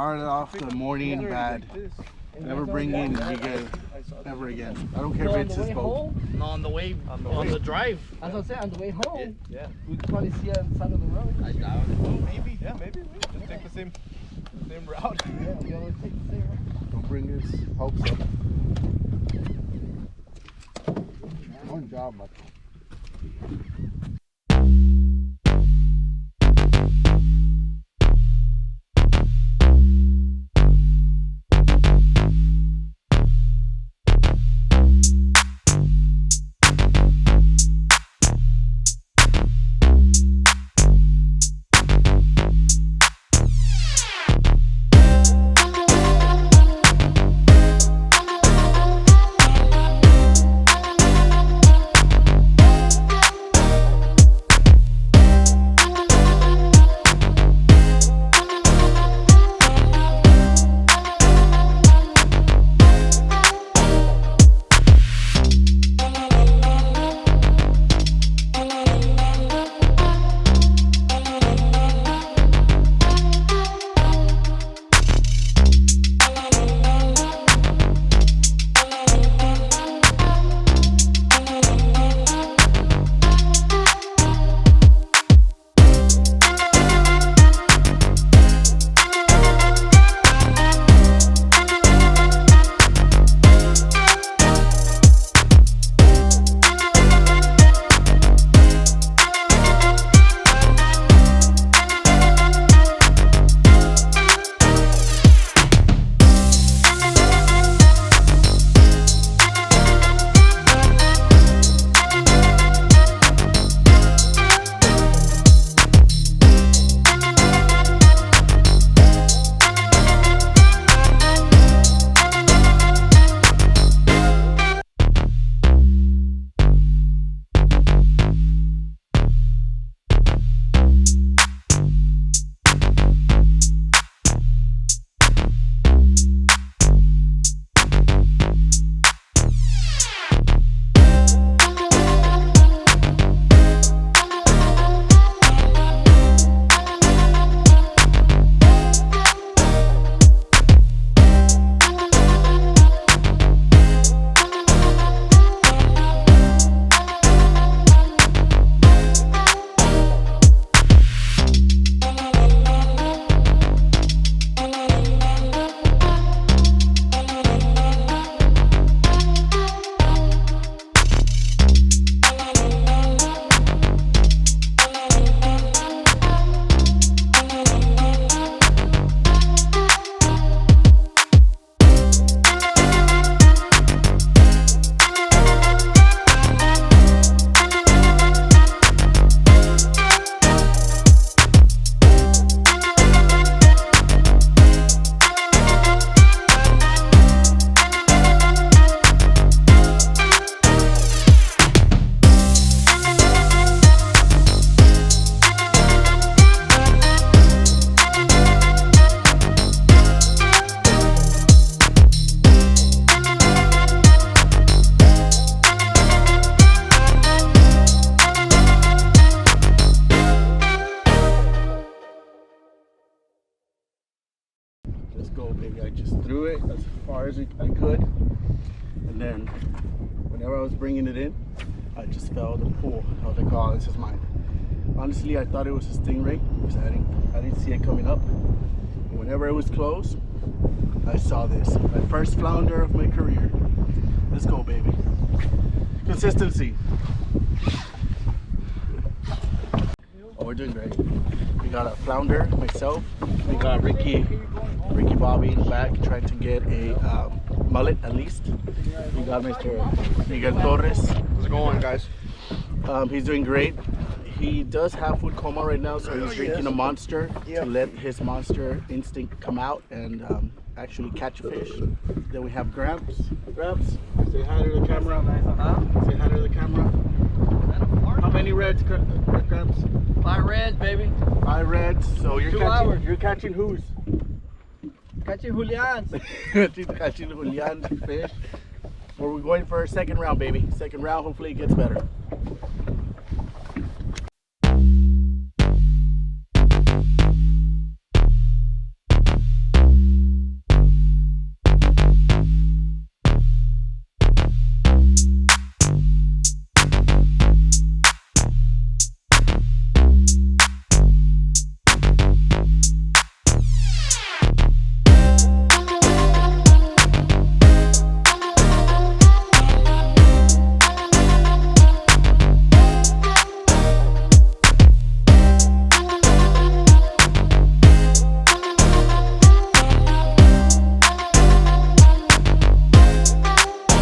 started off the morning bad. Never bring in and you get never again. I don't care if it's his boat. No, on the drive. As I said, on the way home, Yeah. we could probably see on the side of the road. I doubt it. Oh, maybe. Yeah, maybe. Just take the same route. Yeah, we always take the same road. Don't bring his hopes up. One job, but. Let's go, baby. I just threw it as far as I could, and then whenever I was bringing it in, I just felt the pull. I was like, oh, this is mine. Honestly, I thought it was a stingray because I didn't see it coming up. And whenever it was close, I saw this. My first flounder of my career. Let's go, baby. Consistency. Oh, we're doing great. We got a flounder, myself. We got Ricky Bobby in the back trying to get a mullet at least. We got Mr. Miguel Torres. How's it going, guys? He's doing great. He does have food coma right now, so he's drinking a Monster to let his monster instinct come out and actually catch a fish. Then we have Gramps. Gramps, say hi to the camera. Say hi to the camera. How many reds, Gramps? 5 reds, baby. 5 reds. So you're 2 hours. You're catching who's? Catching Julian's. Catching Julian's fish. We're going for a second round, baby. Second round, hopefully it gets better.